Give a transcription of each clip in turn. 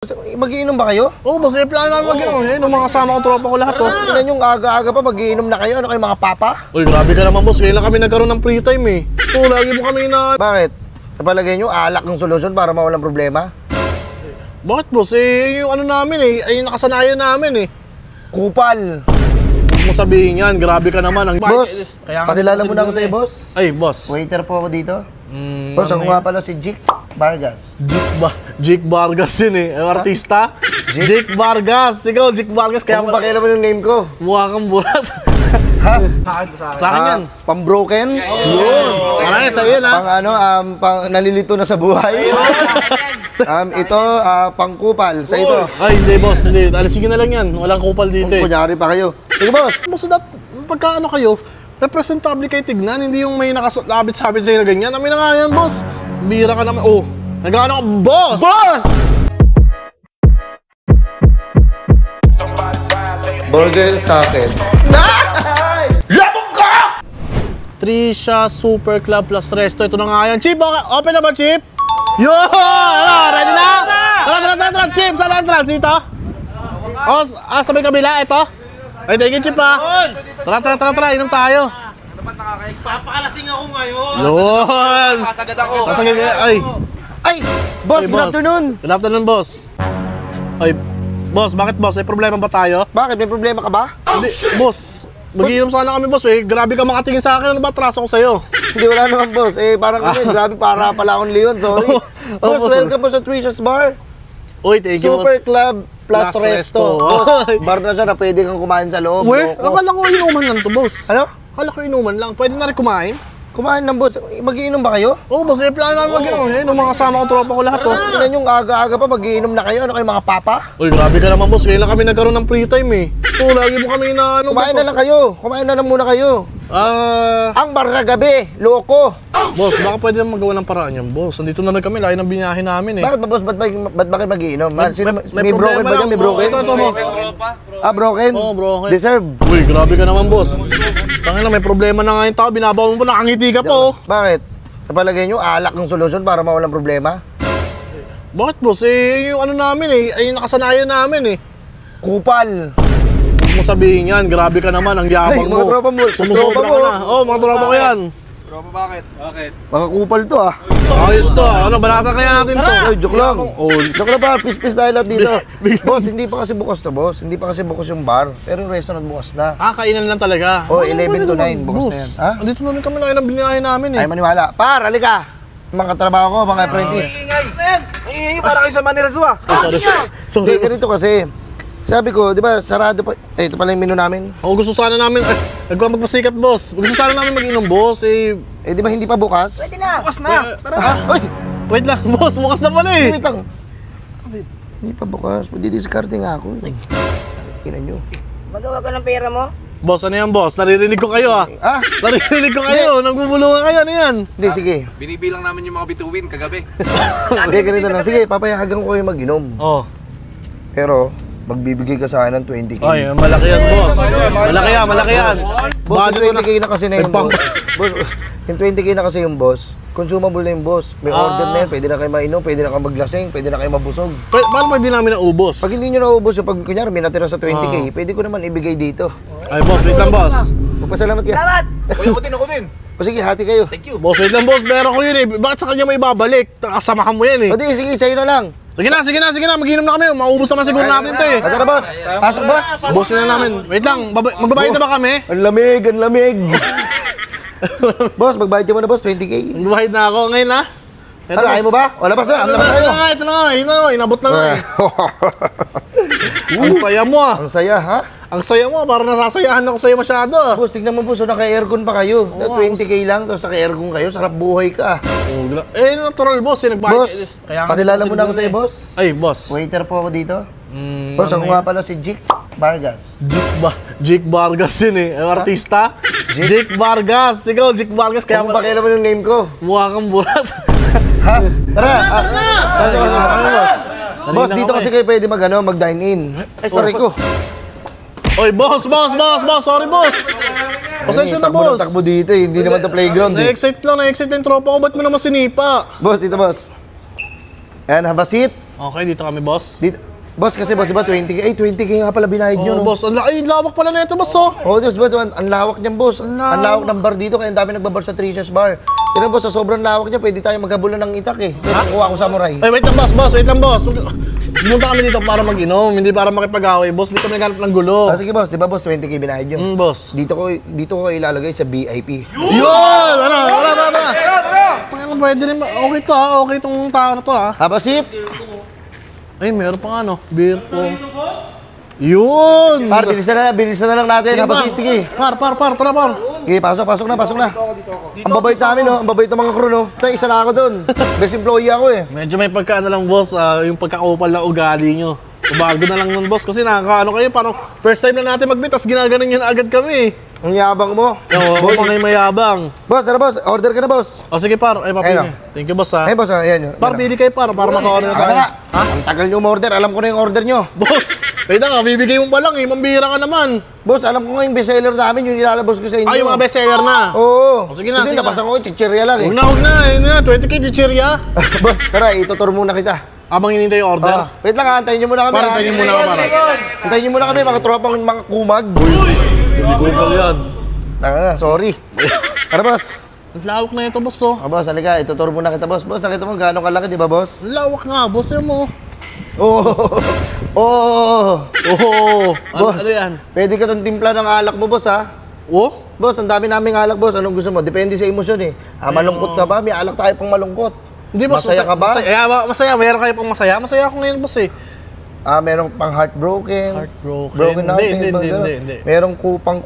Magiinom ba kayo? Oo, boss. May plano namin mag-inom. Yung mga kasama ko, tropa ko lahat, oh. Tingnan yung aga-aga pa, magiinom na kayo. Ano kayo, mga papa? Uy, grabe ka naman, boss. Ngayon lang kami nagkaroon ng free time, eh. Oo, lagi mo kami na... Bakit? Napalagay nyo, alak ng solusyon para mawalang problema? Bakit, boss? Eh, yung ano namin, eh. Ay, yung nakasanayan namin, eh. Kupal! Huwag mo sabihin yan. Grabe ka naman. Boss, pakilala mo na ako sa'yo, boss. Ay, boss. Waiter po ako dito. Boss, ako nga pala si Jake Vargas. Jake Vargas yun, eh. Artista? Jake Vargas. Ikaw, Jake Vargas. Kaya Kung pakilala mo yung name ko. mukha kang burat. Ha? Sa akin yan. Pang-broken? Yun. Ano yan, sa'yo yun, ha? Pang ano, pang nalilito na sa buhay. Ito, pang-kupal. Sa ito. Ay, hindi, boss. Hindi. Alisin na lang yan. Walang kupal dito, eh. Kunyari pa kayo. Sige, boss. Boss, pagka ano kayo, representable kayo tignan, hindi yung may nakasalabit-sabit sa'yo na ganyan. Amin na nga yan, boss. Bira ka naman. Oh, nag-ano ka, boss! Boss! Burger sa akin. Labog ka! Trisha Super Club Plus Resto. Ito na nga yan. Chip, open na ba, Chip? Yo! Ano, ready na? Tara, Chip. Saan ang entrance? Dito? Oh, sa may kabila, ito? Ay, thank you, Chip, ha? Tara, inom tayo. Papakalasing ako ngayon. Yun! Sasagad ako. Sasagad ka, ay. Ay! Boss, Ay, good afternoon! Good afternoon, boss. Ay, boss, bakit, boss? May problema ba tayo? Bakit? May problema ka ba? Hindi, boss. Mag-iinom sana kami, boss, eh. Grabe ka makatingin sa akin. Ano ba atraso ko sa'yo? Hindi, wala naman, boss. Eh, parang kasi, grabe, para pala akong leon. Sorry. Boss, boss, welcome po sa Trisha's Bar. Uy, thank you, Super boss. Club Plus Plus Resto. Resto. Boss, bar na siya na pwede kang kumain sa loob. Weh, Loko. akala ko inuman lang to, boss. Ano? Akala ko inuman lang. Pwede na rin kumain? Kumain ng boss. Magiinom ba kayo? Oo, boss. May plano namin mag-inom. Yung mga kasama ko, tropa ko lahat, oh. Tingnan yung aga-aga pa, magiinom na kayo. Ano kayo, mga papa? Uy, grabe ka naman, boss. Ngayon lang kami nagkaroon ng free time, eh. Oo, lagi mo kami na ano, Kumain boss. na lang kayo. Kumain na lang muna kayo. Ang bar kagabi, loko. Boss, baka pwede naman magawa ng paraan yan, boss. Nandito na kami, layo ng binyahe namin, eh. Bakit ba, boss? Ba't ba kayo magiinom? May broken problema ba dyan? lang. May broken? Ito, boss. Broken? Oo, broken. Deserve. Uy, grabe ka naman, boss. Tangina, may problema na nga yung tao. Binabaw mo pa, nakangiti ka pa, oh. Bakit? Napalagay nyo, alak ng solusyon para mawalang problema? Bakit, boss? Eh, yung ano namin, eh. Ay, yung nakasanayan namin, eh. Kupal. Huwag mo sabihin yan. Grabe ka naman. Ang Ay, yabang mga mo. tropa mo. Sumusobra Tropa mo. ka na. Oo, mga tropa ko yan. Tropa, bakit? Bakit? Mga kupal to ah. Ayos to. Ano, banatan kaya natin to? Ay, joke lang. Oh. Joke lang ba? Pis-pis tayo lahat dito. Boss, hindi pa kasi bukas na boss. Hindi pa kasi bukas yung bar. Pero yung restaurant bukas na. Kainan lang talaga. Oh, 11 to 9 bukas na yan. Ha? Andito na rin kami na ng binahe namin, eh. Ay, maniwala. Par, halika. Mga katrabaho ko, mga apprentice. Ingay! Ang ingay para kayo sa Manila Zoo, ah! Hindi, Sorry, ganito kasi. Sabi ko, di ba, sarado pa. Ito pala yung menu namin. Gusto sana namin, magpasikat, boss. Gusto sana namin mag-inom, boss, eh. Eh, di ba hindi pa bukas? Bukas na! Tara! Ay! Wait lang, boss, bukas na pala, eh. Wait lang. Hindi pa bukas. Magdi-discarte nga ako. Ina nyo. Magawa ka ng pera mo? Boss, ano yan, boss? Naririnig ko kayo, ah. Ah? Naririnig ko kayo. Nagbubulungan kayo, ano yan? Hindi, sige. Binibilang namin yung mga bituin kagabi. Hindi, ganito lang. Sige, papayagan ko kayo mag-inom. Oh. Pero, magbibigay ka sa akin ng 20k. Ay, malaki yan, boss. Malaki yan. Boss, yung 20k na kasi na yung Nagpang- boss. Boss, yung 20k na kasi yung boss. Consumable na yung boss. May order na yan. Pwede na kayo mainom, pwede na kayo maglasing, pwede na kayo mabusog. Paano pwede namin naubos? Pag hindi nyo naubos yung pag kunyari may natira sa 20k, pwede ko naman ibigay dito. Ay, boss, wait lang, boss. Magpasalamat ka. Salamat! Ako din! O sige, hati kayo. Thank you! Boss, wait lang, boss. Pero ko yun, eh. Bakit sa kanya may babalik? Kasamahan mo yan, eh. O di, sige, sa'yo na lang. Sige na. Mag-inom na kami. Maubos naman siguro natin to, eh. Tara, boss. Pasok, boss. Bossin na namin. Wait lang, magbabayad na ba kami? Ang lamig, ang lamig. Boss, magbayad ka muna, boss. 20k. Magbabayad na ako ngayon, ha? Ano, ayaw mo ba? O, labas na. Labas tayo. Ito na nga. Inabot na nga, eh. Ang saya mo, ah. Ang saya, ha? Ang saya mo, parang nasasayahan ako sa'yo masyado, ah. Boss, tignan mo, boss. Naka-aircon pa kayo. 20k lang, tapos naka-aircon kayo. Sarap buhay ka. Natural, boss, eh. Nagbayad. Boss, pakilala mo na ako sa'yo, boss. Ay, boss. Waiter po ako dito. Boss, ako nga pala si Jake Vargas. Jake Vargas yun, eh. Artista? Jake Vargas. Ikaw, Jake Vargas. Kaya Kung pakilala mo yung name ko. mukha kang burat. Ha? Tara! Boss! Boss, dito kasi kayo pwede mag-dine in. Ay, sorry ko. Oy, boss! Sorry, boss! Pasensya na, Takbo ng boss. takbo dito eh. Hindi naman to playground eh. Na-excite lang yung tropa ko. Ba't mo naman sinipa? Boss, dito boss. Ayan, have a seat. Okay, dito kami, boss. Boss, kasi boss, diba 20k? Ay, 20k nga pala binayad nyo, Oh, no? boss, ay, lawak pala na ito, boss, oh. Oo, boss, ang lawak niyan, boss. Ang lawak ng bar dito, kaya ang dami nagbabar sa Tricia's Bar. Tira, boss, sa sobrang lawak niya, pwede tayo maghabulan ng itak, eh. Kuha ko samurai. Ay, wait lang, boss, wait lang, boss. Pumunta kami dito para mag-inom, hindi para makipag-away. Boss, dito kami naghanap ng gulo. Sige, boss, di ba, boss, 20k binayad nyo? Boss. Dito ko ilalagay sa VIP. Yun! Tara! Pwede rin, okay to, ha? Okay itong tao na to, ha? Have a seat. Ay, meron pa nga, no? Beer po. Yun! Par, bilisan na lang natin. Have a seat, sige. Tara, par. Okay, pasok na. Ang babait namin, no? Ang babait ng mga crew, no? Tay, isa na ako doon. Best employee ako, eh. Medyo may pagkaano lang, boss, yung pagkakupal na ugali nyo. Bago na lang nun, boss, kasi nakakaano kayo, parang first time na natin mag-meet, tas ginaganon yun agad kami. Ang yabang mo. Oo, ako pa ngayon mayabang. Boss, boss? Order ka na, boss. O sige, par, ay papili. Ayun. Thank you, boss, ha. Ay, boss, ayan. Par, pili kayo, para maka-order na Ano tayo. nga? Ang tagal nyo umorder. Alam ko na yung order nyo. Boss, wait nga, bibigay mo pa lang, mambira ka naman. Boss, alam ko nga yung bestseller namin, yung ilalabas ko sa inyo. Ay, yung mga bestseller na. Oo. O, sige na, Kasi sige napasan ko, chichirya lang, eh. Huwag na, 20k di chirya. Boss, tara, itutur muna kita. Abang hinintay yung order. Wait lang, antayin nyo muna kami. Para tayo muna ka, para. Antayin nyo muna kami, mga tropang mga kumag. Hindi Google yan. Sorry. Tara, boss. Ang lawak na ito, boss, oh. Boss, halika, itutur muna kita, boss. Boss, nakita mo gaano kalaki, di ba, boss? Ang lawak nga, boss, yan mo. Oh. Boss, Ano yan? pwede ka tong timpla ng alak mo, boss, ha? Oh? Boss, ang dami naming alak, boss. Anong gusto mo? Depende sa emosyon, eh. Malungkot ka ba? May alak tayo pang malungkot. Hindi, boss. Masaya ka ba? Masaya. Mayroon kayo pang masaya. Masaya ako ngayon, boss, eh. Merong pang heartbroken. Heartbroken. Broken heart. Hindi. Merong kupal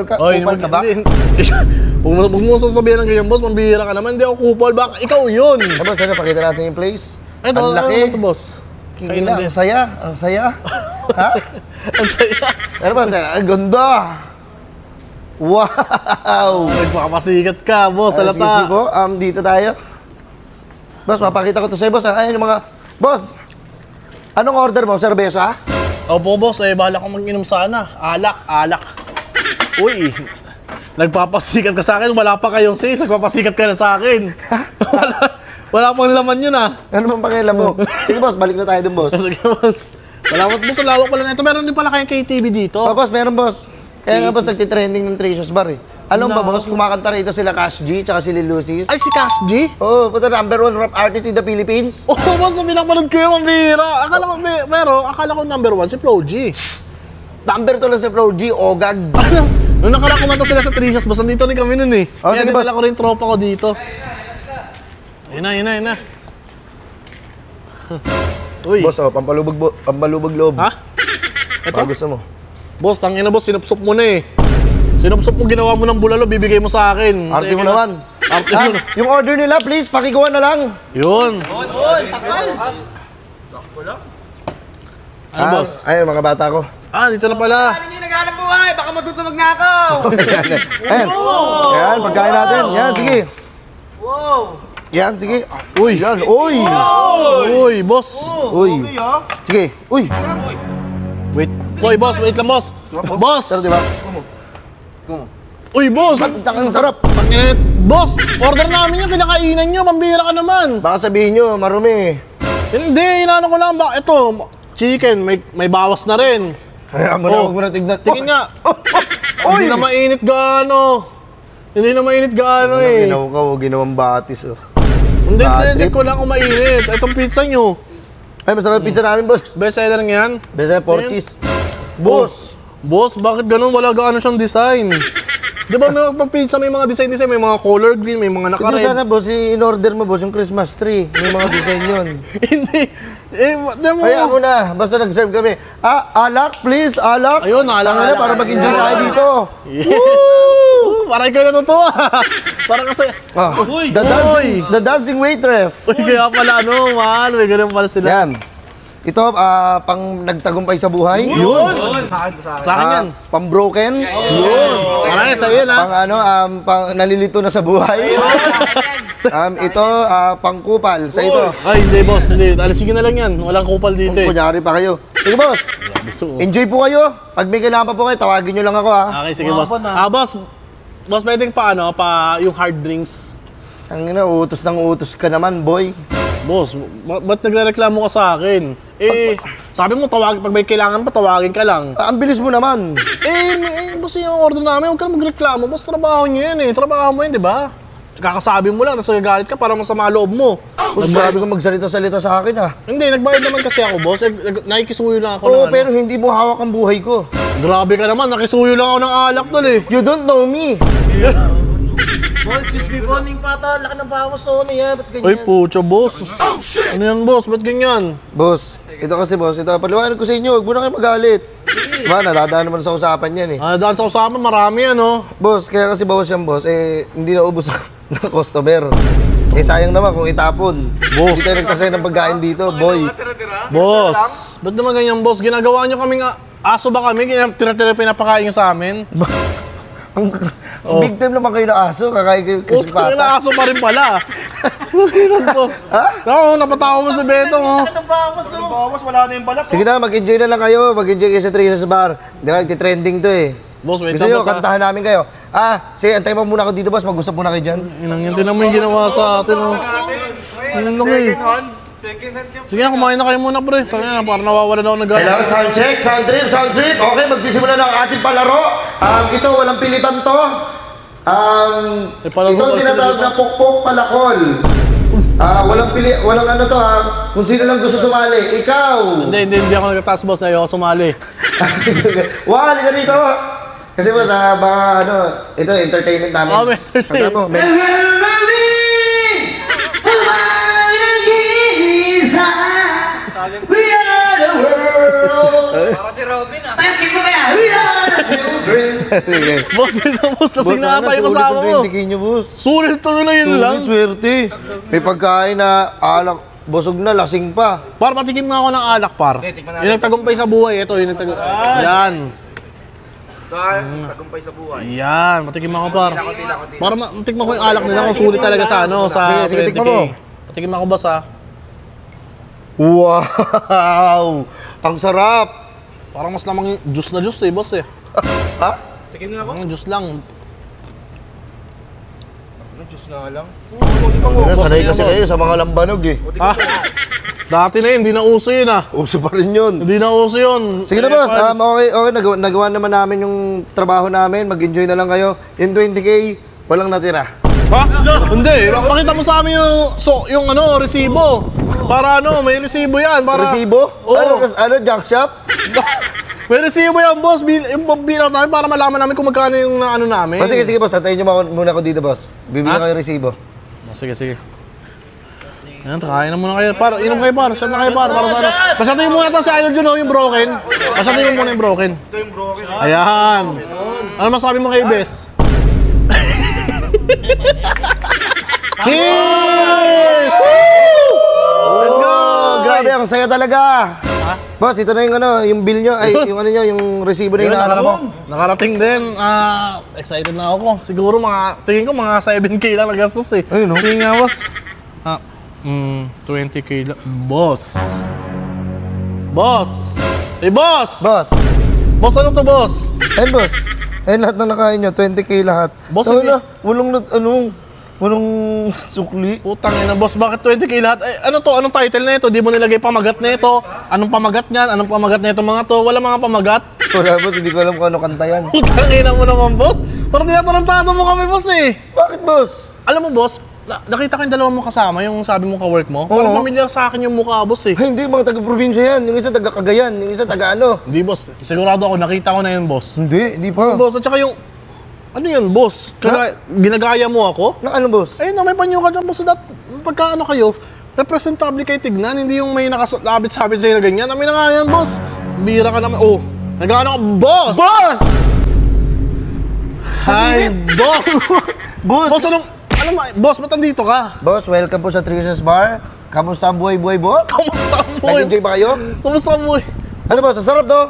ka. Oy, Kupal ka ba? Huwag mo sasabihin ng ganyan, boss. Mambihira ka naman. Hindi ako kupal. Baka ikaw yun. Boss, pakita natin yung place. Ito, ang laki. ito, boss. Kikila, ang saya. Ang saya. Ha? Ang saya. Ano ba? Ang ganda. Wow! Nagpapasikat ka, boss. Sige Salata. po, dito tayo. Boss, mapakita ko to sa'yo, boss. Ayan yung mga... Boss, anong order mo? Serbesa? Opo, boss. Bahala kong mag-inom sana. Alak. Uy, nagpapasikat ka sa akin. Wala pa kayong sis. Nagpapasikat ka na sa akin. wala pang laman yun, ah. Ano man pakialam mo? Sige, boss, balik na tayo dun, boss. Sige, boss. Salamat, boss. Ang lawak pala na ito. Meron din pala kayong KTV dito. Boss, meron, boss. Kaya nga, boss, nagtitrending ng Tricia's Bar, eh. Alam ba, boss, kumakanta rito sila Cash G, tsaka si Lil Lucis. Ay, si Cash G? Oh, puto, #1 rap artist in the Philippines. Oh, boss, nung pinapanood ko yung mambira. Akala ko number 1 si Flo G. #2 lang si Pro G, Ogag. Nung nakaraan kumanta sila sa Tricia's, boss, nandito rin kami nun, eh. Oh, sige, boss. Kaya ko rin tropa ko dito. Ayun na. Uy. Boss, pampalubog loob. Ha? Ito? Gusto mo? Boss, tangina, boss, sinupsop mo na, eh. Sinupsop mo, ginawa mo ng bulalo, bibigay mo sa akin. Arte mo naman. Arte mo na. Yung order nila, please, pakikuha na lang. Yun. Ano, boss? Ayun, mga bata ko. Dito na pala. Hindi naghanap buhay, baka matutulog na ako. Ayan, pagkain natin. Yan, sige. Yan, sige. Uy. Yan, uy. Uy, boss. Uy. Sige, uy. Wait. Uy, boss, wait lang, boss. Boss. Pero di ba? Uy, boss. Ang sarap. Panginit. Boss, order namin yung kinakainan nyo. Pambira ka naman. Baka sabihin nyo, marumi. Hindi, inaano ko lang ba? Ito, chicken, may bawas na rin. Kaya mo na, huwag mo na tignan. Tingin nga. Hindi na mainit gaano. Eh. Ginawang batis, oh. Hindi ko lang kung mainit. Itong pizza nyo. Ay, masarap pizza namin, boss. Best seller nga yan. Besa, 4 cheese. Boss. Boss, bakit ganun? Wala gaano siyang design. Di ba pag pizza may mga design, may mga color green, may mga Hindi naka-red. sana, boss, in-order mo, boss, yung Christmas tree. May mga design yun. Hindi. Di mo. Kaya mo na, basta nag-serve kami. Alak, please, alak. Ayun, alak, Tangina, alak. para mag-enjoy tayo dito. Yes! Para ikaw natutuwa. Para kasi... The dancing waitress. Uy, kaya pala man. May ganun pala sila. Yan. Ito, pang nagtagumpay sa buhay. Yun. Sa akin yan. Pang broken. Yun. Para sa iyo, Pang pang nalilito na sa buhay. Ito, pang kupal sa ito. Ay, hindi, boss. Hindi. Alisin na lang yan. Walang kupal dito, eh. Kunyari pa kayo. Sige, boss. Enjoy po kayo. Pag may kailangan pa po kayo, tawagin nyo lang ako, ha. Okay, sige, boss. Boss. Boss, pwedeng pa yung hard drinks. Ang ina, utos ng utos ka naman, boy. Boss, ba't nagrereklamo ka sa akin? Eh, sabi mo, tawagin, pag may kailangan pa, tawagin ka lang. Ang bilis mo naman. Boss, yung order namin, huwag ka na magreklamo. Boss, trabaho niyo yan eh. Trabaho mo yun, di ba? Kakasabi mo lang, tapos nagagalit ka para masama loob mo. Boss, sabi ko magsalita-salita sa akin ah. Hindi, nagbayad naman kasi ako, boss. Nakikisuyo lang ako Oo, ng pero hindi mo hawak ang buhay ko. Grabe ka naman, nakisuyo lang ako ng alak tol eh. You don't know me. Boss, excuse me po, ning pata, laki ng bawas to niya, ba't ganyan? Ay, pucha, boss. Ano yan, boss? Ba't ganyan? Boss, ito kasi boss, ito paliwanag ko sa inyo, huwag mo na kayo magalit. Diba, nadadaan naman sa usapan yan eh. Daan sa usapan, marami ano. Boss, kaya kasi bawas yan boss, hindi na ubos ng customer. Sayang naman kung itapon. Boss. Hindi tayo nagtasay ng pagkain dito, boy. Boss, ba't naman ganyan, boss? Ginagawa nyo kaming aso ba kami? Tira-tira pinapakain nyo sa amin? Ang big time naman kayo ng aso, kakain kayo kasi Puta, pata. aso pa rin pala. Ganun to. Oo, napatawa mo si Betong, oh. Laki ng bawas to. Bawas, wala na yung balat. Sige na, mag-enjoy na lang kayo. Mag-enjoy kayo sa Trisa's Bar. Di ba, nagtitrending to eh. Boss, wait Gusto lang, nyo, boss, kantahan namin kayo. Sige, antay mo muna ako dito, boss. Mag-usap muna kayo dyan. Inang yun, tinan mo yung ginawa sa atin, oh. Ano kayo? Sige na, kumain na kayo muna, pre. Tangina, parang nawawala na ako ng gana. Kailangan sound check, sound trip, sound trip. Okay, magsisimula na ang ating palaro. Ito, walang pilitan to. palaro Ito pala tinatawag sila na pokpok palakol. Walang ano to ha. Kung sino lang gusto sumali, ikaw. Hindi ako nagtataas, boss. Ayoko sumali. Sige. Wow, halika rito. Kasi boss, baka ano, ito entertainment namin. Oh, may entertainment. Kasama mo, may- We are the world. Para si Robin ah. Thank mo kaya. We are the children. Boss, boss, lasing na ata yung kasama mo. 20k nyo, boss. Sulit to na yun lang. Swerte. May pagkain na alak, busog na, lasing pa. Par, patikim nga ako ng alak, par. Yung nagtagumpay sa buhay, ito, yung nagtagumpay. Yan. Tagumpay sa buhay. Yan, patikim ako, par. Para matikman ko yung alak nila kung sulit talaga sa ano, sa Sige, 20k. tikman mo. Patikim ako, boss, ha. Wow! Ang sarap! Parang mas lamang yung juice na juice, eh, boss, eh. Ha? Tikim nga ako. Ang juice lang. Diyos nga lang. Sanay ano kasi yan, kayo boss? sa mga lambanog eh. Ha? Dati na yun, hindi na uso yun, ah. Uso pa rin yun. Hindi na uso yun. Sige na boss, okay, nagawa naman namin yung trabaho namin. Mag-enjoy na lang kayo. Yung 20k, walang natira. Ha? Hindi. Pakita mo sa amin yung ano, resibo. Para ano, may resibo yan. Para... Resibo? Oo. Ano, junk shop? May resibo yan, boss. Yung bilang namin para malaman namin kung magkano yung ano namin. Sige boss, antayin nyo muna ako dito boss. Bibigyan kayo resibo. Sige. Yan, kain na muna kayo. Par, inom kayo, par. Saan na kayo, par? Para sa ano. Pasatin mo muna ito si Idol Juno, yung broken. Pasatin mo muna yung broken. Ito yung broken. Ayan. Ano masabi mo kay Bes? Cheers! Let's go! Grabe, ang saya talaga. Boss, ito na yung ano, yung bill nyo, ay yung ano nyo, yung resibo na yung hinahanap mo. Nakarating din. Excited na ako. Siguro tingin ko mga 7k lang nagastos eh. Ayun, no? Tingin nga, boss. 20k lang. Boss. Hey, boss! Boss, Boss, ano to, boss? boss. Lahat ng nakain nyo, 20k lahat. Boss, Tama hindi- na, walang sukli. Putang ina, boss, bakit 20k lahat? Ay, ano to? Anong title na ito? Di mo nilagay pamagat na ito? Anong pamagat niyan? Anong pamagat na ito mga to? Wala mga pamagat? Wala boss, hindi ko alam kung ano kanta yan. Putang ina mo naman, boss. Parang tinatarantado mo kami, boss eh. Bakit boss? Alam mo, boss, nakita ko yung dalawang mo kasama, yung sabi mo ka-work mo. Parang Oo. familiar sa akin yung mukha, boss eh. Ay, hindi, mga taga-probinsya yan. Yung isa taga-Cagayan, yung isa taga-ano. Hindi, boss. Sigurado ako, nakita ko na yun, boss. Hindi pa. Boss, at saka yung... Ano yun, boss? Ginagaya mo ako? Na ano boss? Ayun na, may panyo ka dyan, boss. Pagka ano kayo, representable kayo tignan, hindi yung may nakasabit-sabit sa'yo na ganyan. Amin na nga yan, boss. Bira ka naman. Oh, nag-ano ka, boss! Boss! Hi, boss! Boss! Boss, boss, ba't nandito ka? Boss, welcome po sa Trisa's Bar. Kamusta ang buhay-buhay, boss? Kamusta ang buhay? Nag-enjoy ba kayo? Kamusta ang buhay? Ano boss, ang sarap to.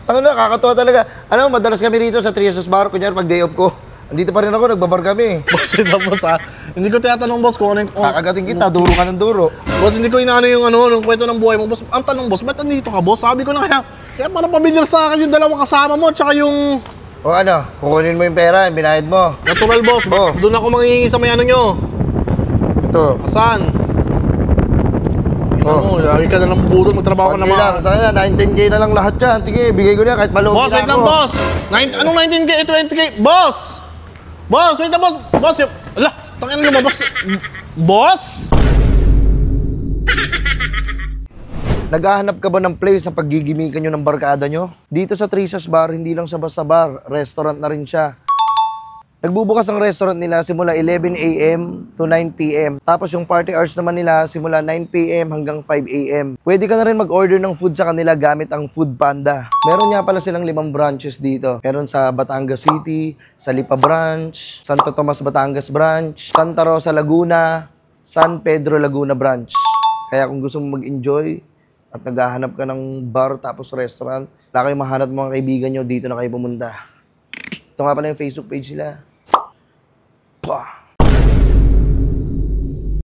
Ano na, kakatuwa talaga. Ano, madalas kami rito sa Trisa's Bar. Kunyari, pag day off ko, andito pa rin ako, nagbabar kami. Boss, yun na, boss, ha? Hindi ko tinatanong, boss, kung ano yung... Kakagating kita, duro ka ng duro. Boss, hindi ko inaano yung ano, yung kwento ng buhay mo. Boss, ang tanong, boss, ba't nandito ka, boss? Sabi ko na kaya parang pamilyar sa akin yung dalawang kasama mo, tsaka yung... O ano, kukunin mo yung pera, yung binayad mo. Natural, boss. Oh. Doon ako manghihingi sa may ano nyo. Ito. Saan? Oo, lagi ka na lang budol, magtrabaho ka na 1K lang, tayo na, 19K na lang lahat yan. Sige, bigay ko na kahit maloob Boss, wait lang, boss! Anong 19K? 20K? Boss! Boss, wait lang, boss! Boss, ala, tangin na lumabas. Boss! Naghahanap ka ba ng place sa paggigimikan nyo ng barkada nyo? Dito sa Tricia's Bar, hindi lang sa basta bar, restaurant na rin siya. Nagbubukas ang restaurant nila simula 11 a.m. to 9 p.m. Tapos yung party hours naman nila simula 9 p.m. hanggang 5 a.m. Pwede ka na rin mag-order ng food sa kanila gamit ang Food Panda. Meron nga pala silang 5 branches dito. Meron sa Batangas City, sa Lipa Branch, Santo Tomas Batangas Branch, Santa Rosa Laguna, San Pedro Laguna Branch. Kaya kung gusto mo mag-enjoy at naghahanap ka ng bar tapos restaurant, wala kayong mahanap mga kaibigan nyo, dito na kayo pumunta. Ito nga pala yung Facebook page nila. Pah!